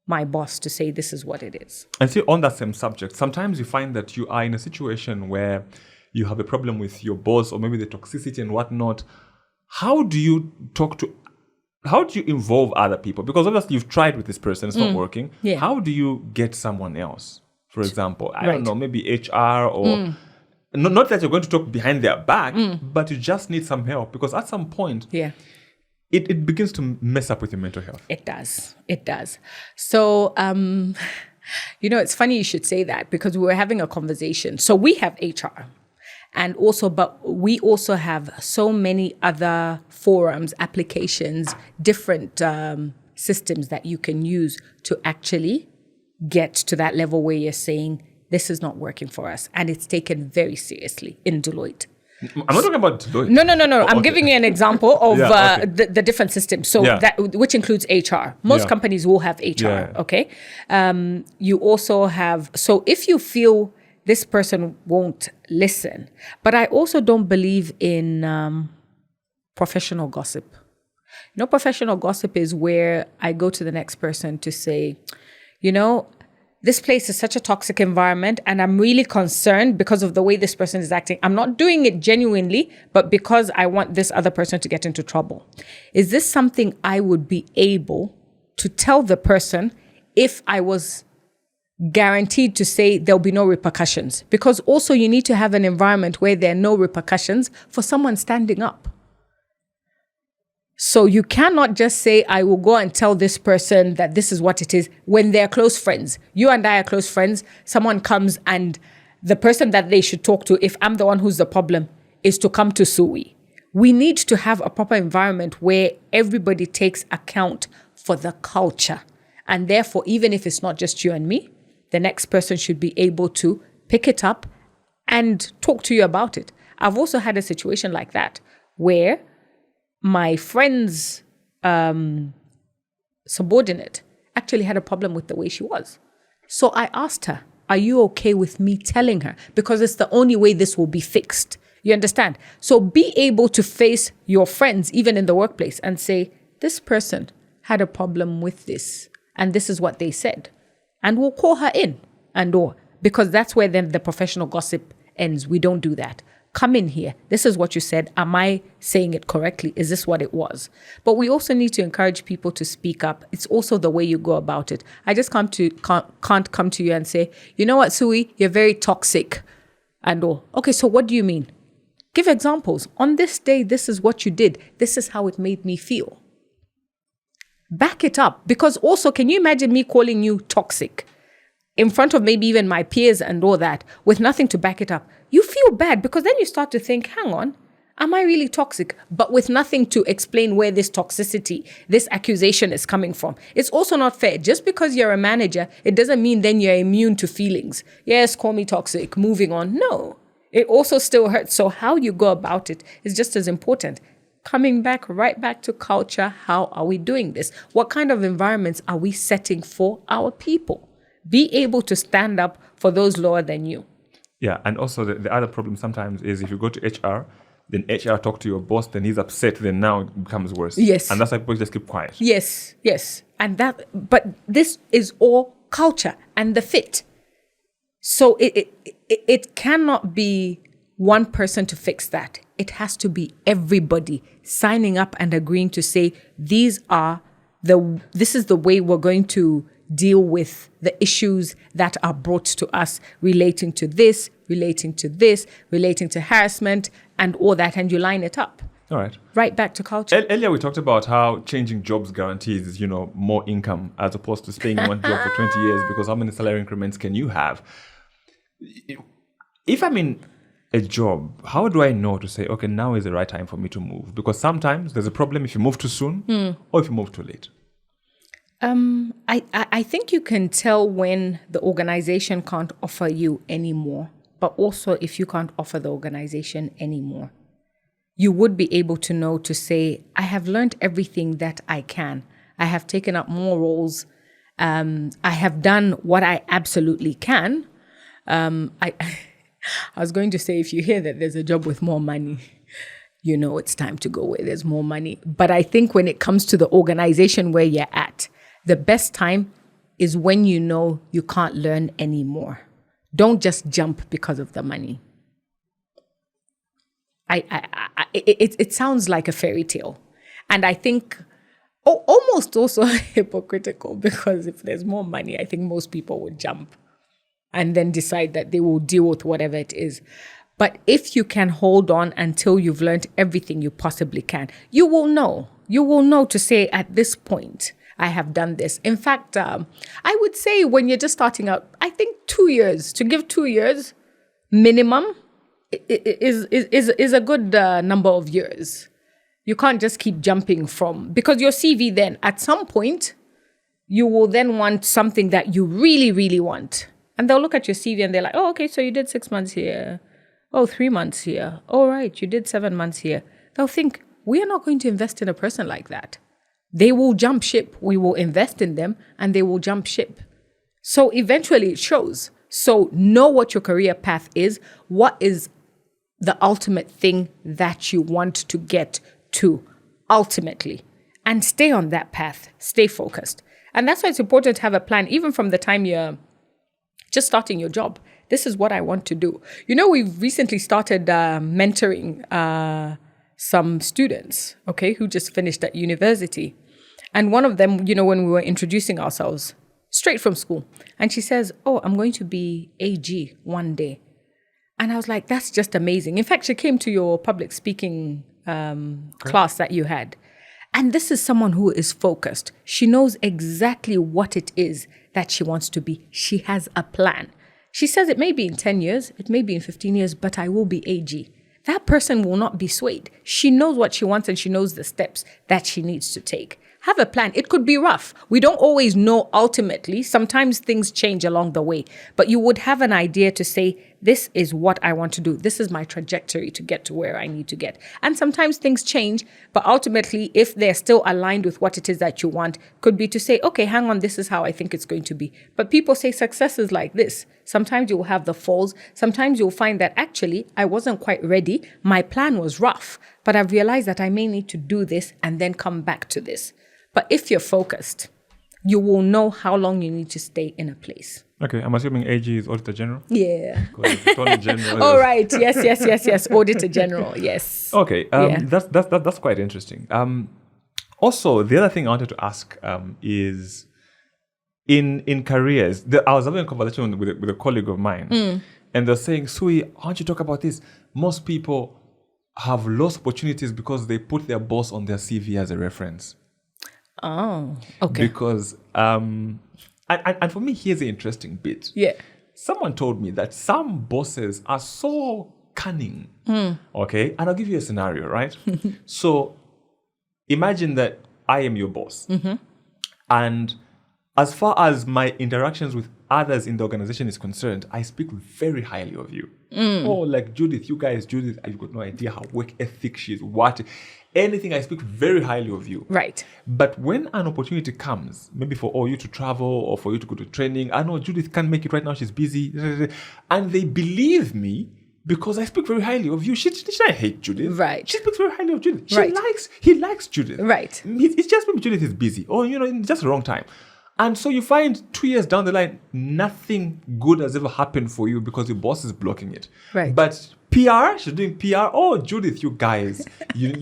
my boss to say this is what it is. And see, on that same subject, sometimes you find that you are in a situation where you have a problem with your boss or maybe the toxicity and whatnot. How do you involve other people? Because obviously you've tried with this person, it's not working. Yeah. How do you get someone else? For example, I don't know, maybe HR or... Not that you're going to talk behind their back, but you just need some help. Because at some point... Yeah. It begins to mess up with your mental health. It does. So, it's funny you should say that, because we were having a conversation. So we have HR, but we also have so many other forums, applications, different systems that you can use to actually get to that level where you're saying, this is not working for us. And it's taken very seriously in Deloitte. I'm not talking about Deloitte. No. Oh, I'm giving you an example of the different systems. So which includes HR. Most companies will have HR. Okay. You also have. So if you feel this person won't listen, but I also don't believe in professional gossip. Professional gossip is where I go to the next person to say, this place is such a toxic environment and I'm really concerned because of the way this person is acting. I'm not doing it genuinely, but because I want this other person to get into trouble. Is this something I would be able to tell the person if I was guaranteed to say there'll be no repercussions? Because also you need to have an environment where there are no repercussions for someone standing up. So you cannot just say, I will go and tell this person that this is what it is when they're close friends. You and I are close friends. Someone comes and the person that they should talk to, if I'm the one who's the problem, is to come to Sui. We need to have a proper environment where everybody takes account for the culture. And therefore, even if it's not just you and me, the next person should be able to pick it up and talk to you about it. I've also had a situation like that where my friend's subordinate actually had a problem with the way she was. So I asked her, are you okay with me telling her? Because it's the only way this will be fixed. You understand? So be able to face your friends, even in the workplace, and say, this person had a problem with this, and this is what they said. And we'll call her in because that's where then the professional gossip ends. We don't do that. Come in here. This is what you said. Am I saying it correctly? Is this what it was? But we also need to encourage people to speak up. It's also the way you go about it. I just can't come to you and say, you know what, Sui, you're very toxic and all. Okay, so what do you mean? Give examples. On this day, this is what you did. This is how it made me feel. Back it up. Because also, can you imagine me calling you toxic in front of maybe even my peers and all that with nothing to back it up? You feel bad because then you start to think, hang on, am I really toxic? But with nothing to explain where this toxicity, this accusation is coming from. It's also not fair. Just because you're a manager, it doesn't mean then you're immune to feelings. Yes, call me toxic, moving on. No, it also still hurts. So how you go about it is just as important. Coming right back to culture, how are we doing this? What kind of environments are we setting for our people? Be able to stand up for those lower than you. Yeah, and also the other problem sometimes is if you go to HR, then HR talk to your boss, then he's upset, then now it becomes worse. Yes. And that's why people just keep quiet. Yes. But this is all culture and the fit. So it cannot be one person to fix that. It has to be everybody signing up and agreeing to say, this is the way we're going to deal with the issues that are brought to us relating to this, relating to harassment and all that, and you line it up. All right. Right back to culture. Earlier we talked about how changing jobs guarantees, more income as opposed to staying in one job for 20 years, because how many salary increments can you have? if I'm in a job, how do I know to say, okay, now is the right time for me to move? Because sometimes there's a problem if you move too soon or if you move too late. I think you can tell when the organization can't offer you anymore, but also if you can't offer the organization anymore. You would be able to know to say, I have learned everything that I can. I have taken up more roles. I have done what I absolutely can. I was going to say, if you hear that there's a job with more money, you know it's time to go where there's more money. But I think when it comes to the organization where you're at, the best time is when you know you can't learn anymore. Don't just jump because of the money. It sounds like a fairy tale. And I think almost also hypocritical, because if there's more money, I think most people would jump and then decide that they will deal with whatever it is. But if you can hold on until you've learned everything you possibly can, you will know. You will know to say, at this point, I have done this. In fact, I would say when you're just starting out, I think 2 years, to give 2 years minimum is a good number of years. You can't just keep jumping because your CV then, at some point, you will then want something that you really, really want. And they'll look at your CV and they're like, oh, okay, so you did 6 months here. Oh, 3 months here. Oh, right, you did 7 months here. They'll think, we are not going to invest in a person like that. They will jump ship. We will invest in them and they will jump ship. So eventually it shows. So know what your career path is. What is the ultimate thing that you want to get to ultimately, and stay on that path, stay focused. And that's why it's important to have a plan, even from the time you're just starting your job. This is what I want to do. You know, we've recently started mentoring some students, okay, who just finished at university. And one of them, you know, when we were introducing ourselves, straight from school, and she says, oh, I'm going to be AG one day. And I was like, that's just amazing. In fact, she came to your public speaking class that you had. And this is someone who is focused. She knows exactly what it is that she wants to be. She has a plan. She says it may be in 10 years, it may be in 15 years, but I will be AG. That person will not be swayed. She knows what she wants and she knows the steps that she needs to take. Have a plan. It could be rough. We don't always know ultimately. Sometimes things change along the way, but you would have an idea to say, this is what I want to do. This is my trajectory to get to where I need to get. And sometimes things change, but ultimately, if they're still aligned with what it is that you want, could be to say, okay, hang on, this is how I think it's going to be. But people say success is like this. Sometimes you'll have the falls. Sometimes you'll find that actually, I wasn't quite ready. My plan was rough, but I've realized that I may need to do this and then come back to this. But if you're focused, you will know how long you need to stay in a place. Okay, I'm assuming AG is Auditor General? Yeah. Attorney General. All right. Yes. Auditor General. Yes. Okay. That's quite interesting. Also, the other thing I wanted to ask is in careers. I was having a conversation with a colleague of mine, and they're saying, Sui, why don't you talk about this? Most people have lost opportunities because they put their boss on their CV as a reference. Oh, okay. Because, and for me, here's the interesting bit. Yeah. Someone told me that some bosses are so cunning. Okay. And I'll give you a scenario, right? So imagine that I am your boss. And as far as my interactions with others in the organization is concerned, I speak very highly of you. Oh, like Judith, Judith, you've got no idea how work ethic she is. Anything, I speak very highly of you. Right. But when an opportunity comes, maybe for you to travel or for you to go to training, I know Judith can't make it right now, she's busy. And they believe me because I speak very highly of you. She doesn't hate Judith. Right. She speaks very highly of Judith. Right. He likes Judith. Right. It's just maybe Judith is busy or, it's just the wrong time. And so you find 2 years down the line, nothing good has ever happened for you because your boss is blocking it. Right. But PR, she's doing PR. Oh, Judith, you guys, you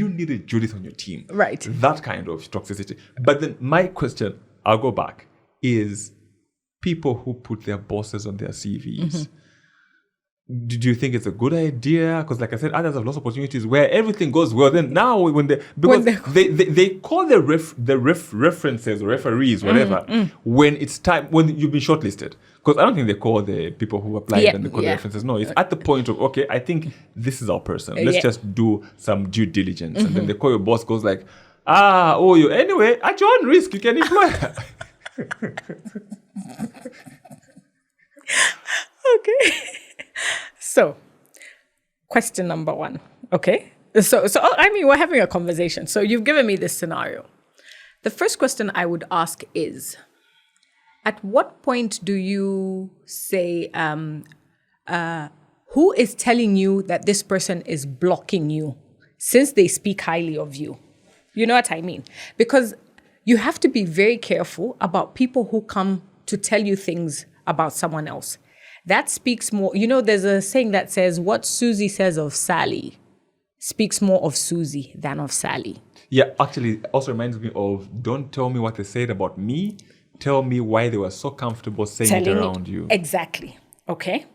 needed Judith on your team. Right. That kind of toxicity. But then my question, I'll go back, is people who put their bosses on their CVs. do you think it's a good idea? Because like I said, others have lost opportunities where everything goes well. Then now they call the references or referees, whatever, when it's time, when you've been shortlisted. Because I don't think they call the people who applied and they call the references. No, it's at the point of, okay, I think this is our person. Let's just do some due diligence. And then they call your boss, goes like, anyway, at your own risk, you can employ her. Okay. So, question number 1. Okay. So I mean, we're having a conversation. So you've given me this scenario. The first question I would ask is, at what point do you say, who is telling you that this person is blocking you since they speak highly of you? You know what I mean? Because you have to be very careful about people who come to tell you things about someone else. That speaks more, there's a saying that says, what Susie says of Sally speaks more of Susie than of Sally. Yeah, actually, it also reminds me of, don't tell me what they said about me, tell me why they were so comfortable saying it around you. Exactly. Okay.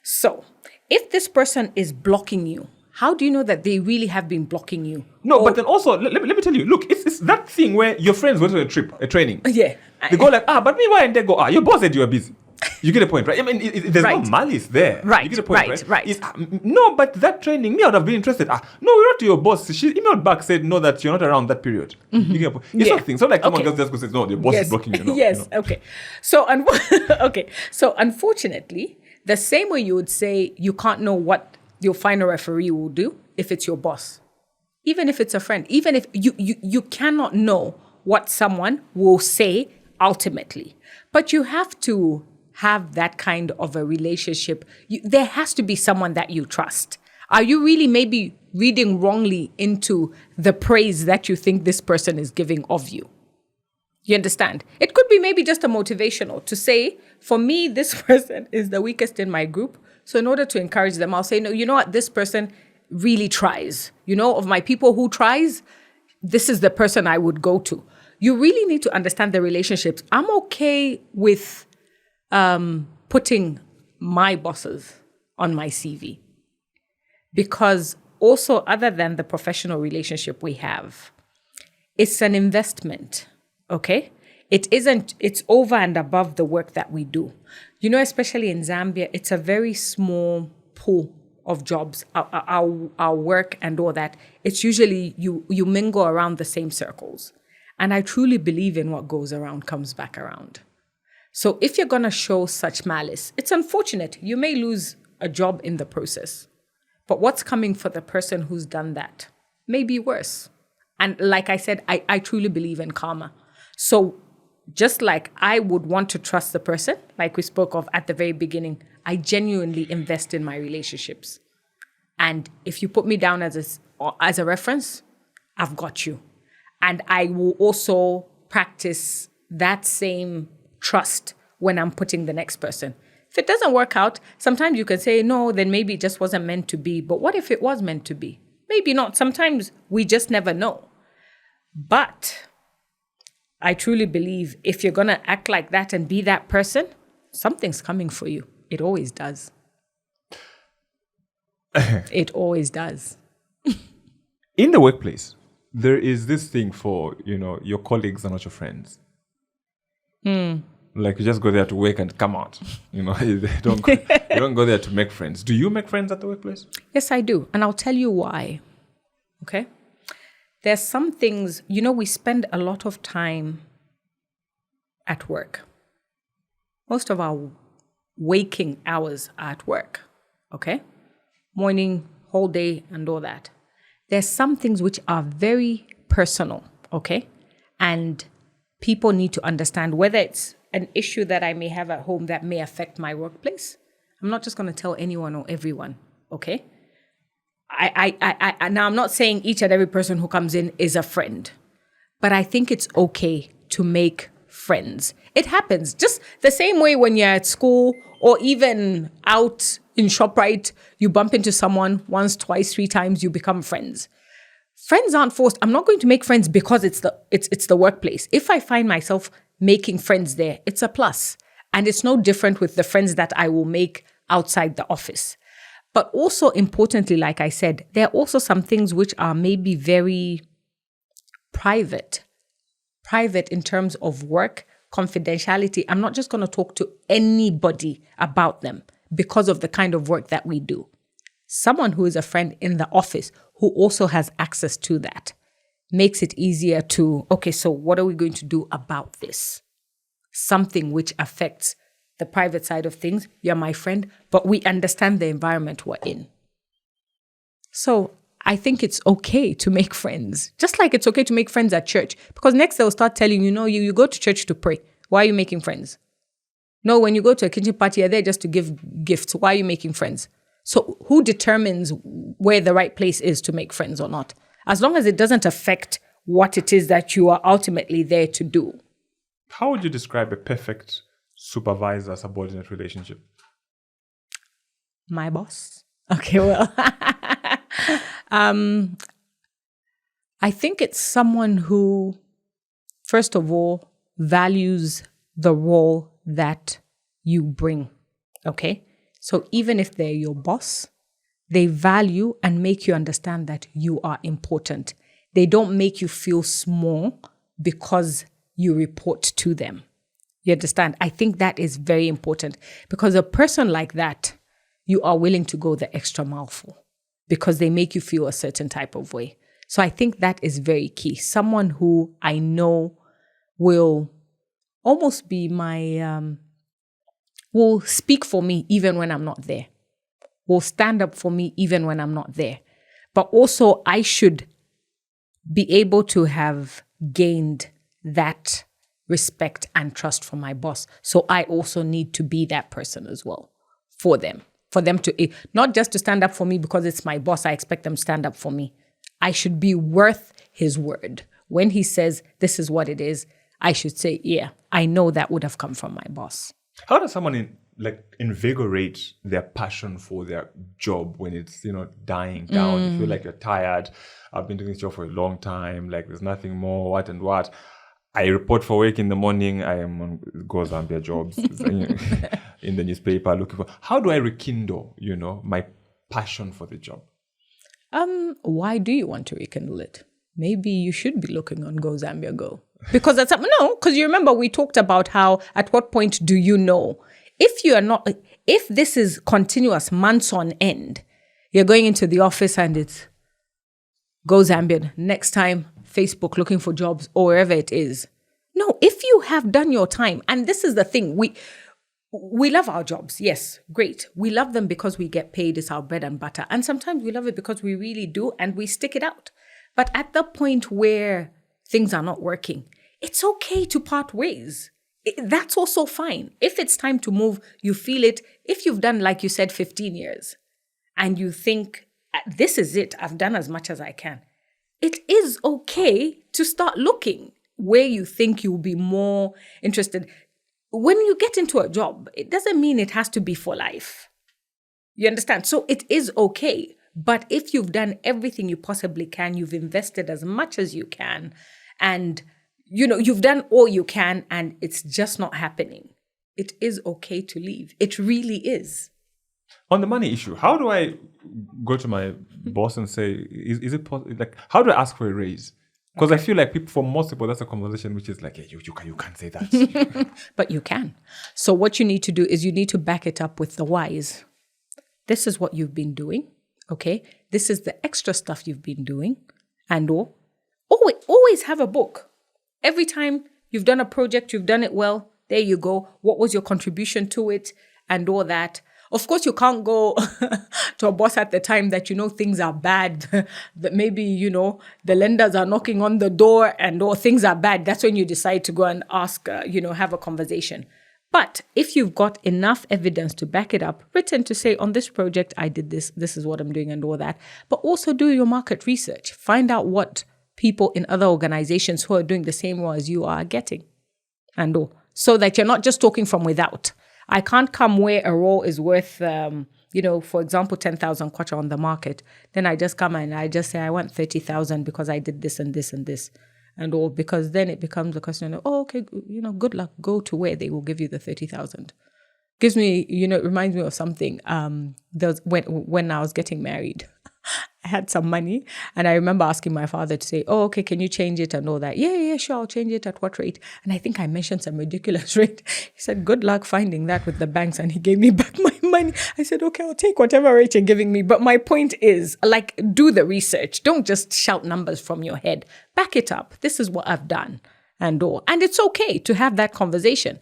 So, if this person is blocking you, how do you know that they really have been blocking you? No, but then also, let me tell you, look, it's that thing where your friends went on a training. Yeah. They go like, but me, why? And they go, your boss said you were busy. You get the point, right? I mean, there's no malice there. Right, you get the point, right. No, but that training, me, I would have been interested. No, we wrote to your boss. She emailed back, said, no, that you're not around that period. You get the point? It's not things. It's not like someone just goes, no, your boss is blocking you. No, yes, okay. So, unfortunately, the same way you would say you can't know what your final referee will do if it's your boss. Even if it's a friend. Even if you cannot know what someone will say ultimately. But you have to have that kind of a relationship. There has to be someone that you trust. Are you really maybe reading wrongly into the praise that you think this person is giving of you? You understand? It could be maybe just a motivational to say, for me, this person is the weakest in my group. So in order to encourage them, I'll say, no, you know what? This person really tries. Of my people who tries, this is the person I would go to. You really need to understand the relationships. I'm okay with putting my bosses on my CV. Because also, other than the professional relationship we have, it's an investment, okay? It's over and above the work that we do. Especially in Zambia, it's a very small pool of jobs, our work and all that. It's usually you mingle around the same circles. And I truly believe in what goes around comes back around. So if you're going to show such malice, it's unfortunate. You may lose a job in the process. But what's coming for the person who's done that may be worse. And like I said, I truly believe in karma. So just like I would want to trust the person, like we spoke of at the very beginning, I genuinely invest in my relationships. And if you put me down as a reference, I've got you. And I will also practice that same trust when I'm putting the next person. If it doesn't work out, sometimes you can say, no, then maybe it just wasn't meant to be. But what if it was meant to be? Maybe not. Sometimes we just never know. But I truly believe if you're going to act like that and be that person, something's coming for you. It always does. It always does. In the workplace, there is this thing for, your colleagues are not your friends. Like you just go there to work and come out. You don't go there to make friends. Do you make friends at the workplace? Yes, I do. And I'll tell you why. Okay? There's some things, we spend a lot of time at work. Most of our waking hours are at work. Okay? Morning, whole day, and all that. There's some things which are very personal, okay? And people need to understand whether it's an issue that I may have at home that may affect my workplace. I'm not just going to tell anyone or everyone, okay? Now, I'm not saying each and every person who comes in is a friend, but I think it's okay to make friends. It happens just the same way when you're at school or even out in ShopRite, you bump into someone once, twice, 3 times, you become friends. Friends aren't forced. I'm not going to make friends because it's the workplace. If I find myself making friends there, it's a plus. And it's no different with the friends that I will make outside the office. But also importantly, like I said, there are also some things which are maybe very private in terms of work, confidentiality. I'm not just going to talk to anybody about them because of the kind of work that we do. Someone who is a friend in the office who also has access to that makes it easier to, okay, so what are we going to do about this? Something which affects the private side of things. You're my friend, but we understand the environment we're in. So I think it's okay to make friends, just like it's okay to make friends at church, because next they'll start telling you, no, you go to church to pray. Why are you making friends? No, when you go to a kitchen party, you're there just to give gifts. Why are you making friends? So who determines where the right place is to make friends or not? As long as it doesn't affect what it is that you are ultimately there to do. How would you describe a perfect supervisor-subordinate relationship? My boss? Okay, well, I think it's someone who, first of all, values the role that you bring, okay? So even if they're your boss, they value and make you understand that you are important. They don't make you feel small because you report to them. You understand? I think that is very important, because a person like that, you are willing to go the extra mile for, because they make you feel a certain type of way. So I think that is very key. Someone who I know will almost be will speak for me even when I'm not there, will stand up for me even when I'm not there. But also I should be able to have gained that respect and trust from my boss. So I also need to be that person as well for them to, not just to stand up for me because it's my boss, I expect them to stand up for me. I should be worth his word. When he says this is what it is, I should say, yeah, I know that would have come from my boss. How does someone invigorate their passion for their job when it's, dying down? You feel like you're tired. I've been doing this job for a long time. Like there's nothing more, what and what. I report for work in the morning. I am on Go Zambia jobs in the newspaper looking for. How do I rekindle, my passion for the job? Why do you want to rekindle it? Maybe you should be looking on Go Zambia Go. Because because you remember we talked about how, at what point do you know? If this is continuous months on end, you're going into the office and it's Go Zambia, next time Facebook looking for jobs or wherever it is. No, if you have done your time, and this is the thing, we love our jobs. Yes, great. We love them because we get paid. It's our bread and butter. And sometimes we love it because we really do and we stick it out. But at the point where things are not working, it's okay to part ways. That's also fine. If it's time to move, you feel it. If you've done, like you said, 15 years and you think, this is it, I've done as much as I can. It is okay to start looking where you think you'll be more interested. When you get into a job, it doesn't mean it has to be for life. You understand? So it is okay. But if you've done everything you possibly can, you've invested as much as you can, and you've done all you can and it's just not happening, it is okay to leave. It really is. On the money issue, how do I go to my boss and say, is it possible? Like, how do I ask for a raise? Because I feel like for most people, that's a conversation which is like, yeah, you can't say that. But you can. So what you need to do is you need to back it up with the whys. This is what you've been doing. Okay, this is the extra stuff you've been doing, and always have a book. Every time you've done a project, you've done it well, there you go. What was your contribution to it and all that? Of course, you can't go to a boss at the time that things are bad, that maybe, the lenders are knocking on the door and things are bad. That's when you decide to go and ask, have a conversation. But if you've got enough evidence to back it up, written to say, on this project, I did this is what I'm doing and all that. But also do your market research. Find out what people in other organizations who are doing the same role as you are getting. And all. So that you're not just talking from without. I can't come where a role is worth, for example, 10,000 kwacha on the market. Then I just come and I just say, I want 30,000 because I did this and this and this. And all, because then it becomes a question of, okay, good luck, go to where they will give you the 30,000. Gives me, it reminds me of something. There was when I was getting married, I had some money, and I remember asking my father to say, "Oh, okay, can you change it and all that?" Yeah, sure, I'll change it. At what rate? And I think I mentioned some ridiculous rate. He said, "Good luck finding that with the banks," and he gave me back my money. I said, "Okay, I'll take whatever rate you're giving me." But my point is, do the research. Don't just shout numbers from your head. Back it up. This is what I've done, and all. And it's okay to have that conversation.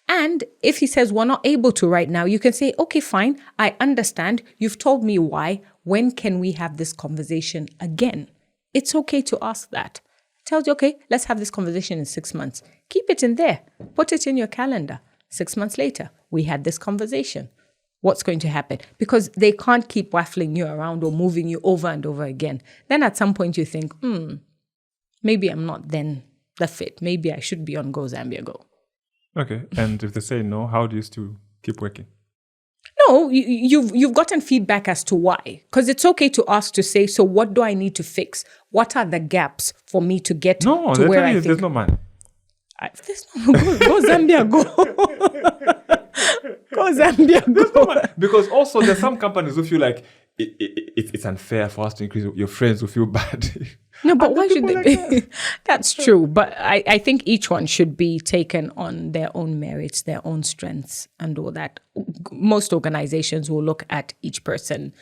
And if he says we're not able to right now, you can say, "Okay, fine. I understand. You've told me why. When can we have this conversation again?" It's okay to ask that. Tells you, "Okay, let's have this conversation in 6 months." Keep it in there. Put it in your calendar. 6 months later, we had this conversation. What's going to happen? Because they can't keep waffling you around or moving you over and over again. Then at some point you think, maybe I'm not then the fit. Maybe I should be on Go Zambia Go. Okay. And if they say no, how do you still keep working? No, you've gotten feedback as to why. Because it's okay to ask, to say, so what do I need to fix? What are the gaps for me to get to where I think? There's no money. Go Zambia, go. Go Zambia, go. Because also there's some companies who feel like it's unfair for us to increase. Your friends will feel bad. No, but why should they be? That's true. But I think each one should be taken on their own merits, their own strengths and all that. Most organizations will look at each person,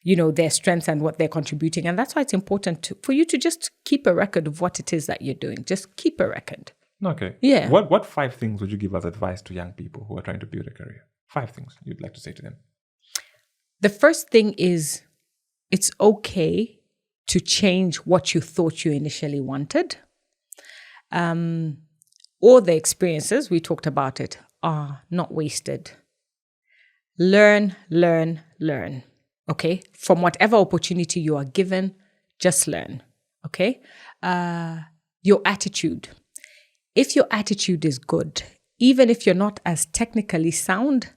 their strengths and what they're contributing. And that's why it's important for you to just keep a record of what it is that you're doing. Just keep a record. Okay. Yeah. What 5 things would you give as advice to young people who are trying to build a career? 5 things you'd like to say to them. The first thing is it's okay to change what you thought you initially wanted. All the experiences, we talked about it, are not wasted. Learn. Okay? From whatever opportunity you are given, just learn. Okay? Your attitude. If your attitude is good, even if you're not as technically sound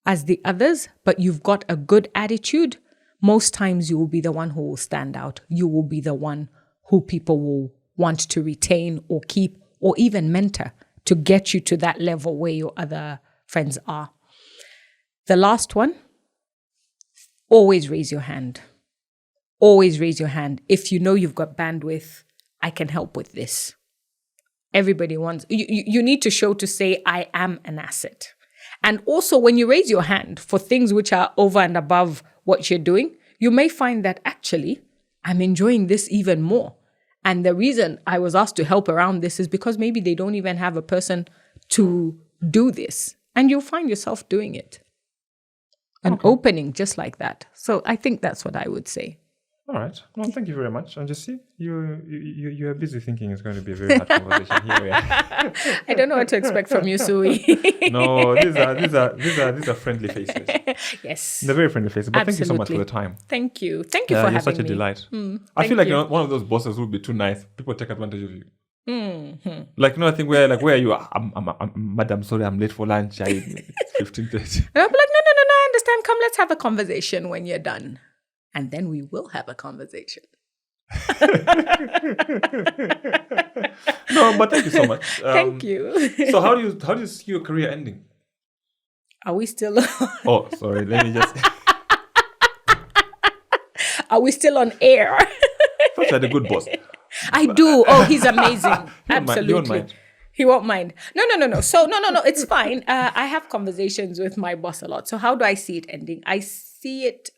as the others, but you've got a good attitude, most times you will be the one who will stand out. You will be the one who people will want to retain or keep or even mentor to get you to that level where your other friends are. The last one, always raise your hand. Always raise your hand. If you know you've got bandwidth, I can help with this. Everybody wants, you need to show to say, I am an asset. And also when you raise your hand for things which are over and above what you're doing, you may find that actually I'm enjoying this even more. And the reason I was asked to help around this is because maybe they don't even have a person to do this. And you'll find yourself doing it. An opening just like that. So I think that's what I would say. All right. Well, thank you very much. And just see, you're busy thinking it's going to be a very hard conversation. Here we are. I don't know what to expect from you, Sui. No, these are friendly faces. Yes. They're very friendly faces. But Absolutely. Thank you so much for the time. Thank you. Thank you for having me. You're such a delight. I feel like you're one of those bosses who would be too nice. People take advantage of you. Mm-hmm. Like, I think where are you? I'm madam, sorry, I'm late for lunch. It's 15:30. And I'll be like, no, I understand. Come, let's have a conversation when you're done. And then we will have a conversation. No, but thank you so much. Thank you. So how do you see your career ending? Are we still Oh, sorry. Let me just. Are we still on air? First, I had a good boss. I do. Oh, he's amazing. Absolutely. You won't mind. He won't mind. No. So no. It's fine. I have conversations with my boss a lot. So how do I see it ending? I see it.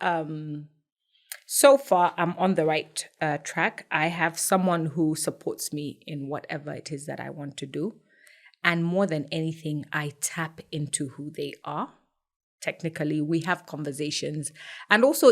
So far, I'm on the right track. I have someone who supports me in whatever it is that I want to do. And more than anything, I tap into who they are. Technically, we have conversations. And also,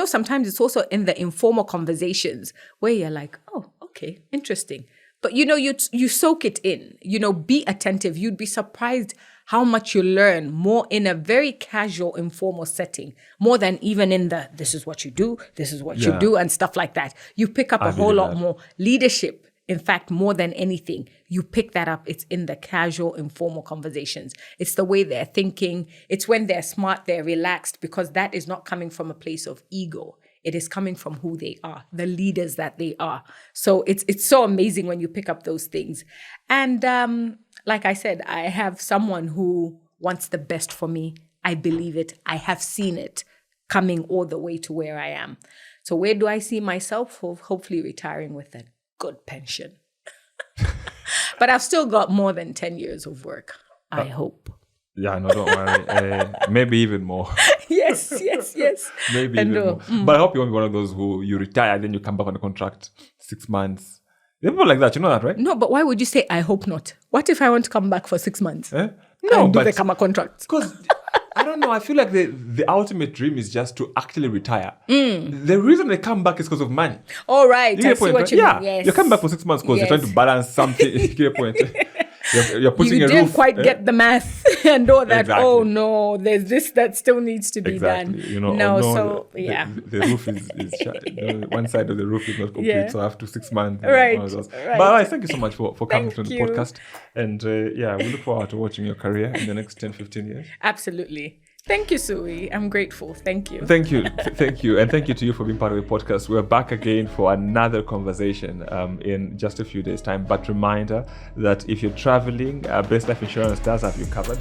sometimes it's also in the informal conversations where you're like, oh, okay, interesting. But, you soak it in, be attentive. You'd be surprised how much you learn more in a very casual, informal setting, more than even in the, this is what you do, this is what you do, and stuff like that. You pick up a whole lot more leadership. In fact, more than anything, you pick that up. It's in the casual, informal conversations. It's the way they're thinking. It's when they're smart, they're relaxed, because that is not coming from a place of ego. It is coming from who they are, the leaders that they are. So it's so amazing when you pick up those things. And like I said, I have someone who wants the best for me. I believe it. I have seen it coming all the way to where I am. So where do I see myself? Hopefully retiring with a good pension. But I've still got more than 10 years of work, I hope. Yeah, no, don't worry. Maybe even more. Yes. Maybe even more. But I hope you won't be one of those who you retire, then you come back on a contract 6 months. There are people like that, you know that, right? No, but why would you say, I hope not? What if I want to come back for 6 months? No, and do but the Kama contract? because I don't know, I feel like the ultimate dream is just to actually retire. The reason they come back is because of money. All right, You get I a point, see what right? you Yeah, mean. Yes. you come back for 6 months because you're trying to balance something. You get a point. You're putting You a didn't roof. quite get the math and all that. Exactly. Oh no, there's this that still needs to be done. Exactly. You know, no, no, so the, yeah. The roof is one side of the roof is not complete, Yeah. so after 6 months. Right, One of those. right. But thank you so much for coming to Thank the you. podcast. And we look forward to watching your career in the next 10, 15 years. Absolutely. Thank you, Sui. I'm grateful. Thank you. Thank you. Thank you. And thank you to you for being part of the podcast. We're back again for another conversation in just a few days' time. But reminder that if you're traveling, Best Life Insurance does have you covered.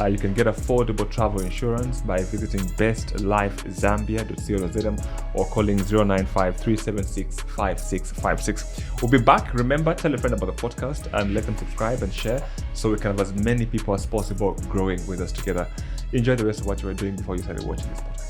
You can get affordable travel insurance by visiting bestlifezambia.co.zm or calling 095-376-5656. We'll be back. Remember, tell a friend about the podcast and let them subscribe and share so we can have as many people as possible growing with us together. Enjoy the rest of what you are doing before you started watching this podcast.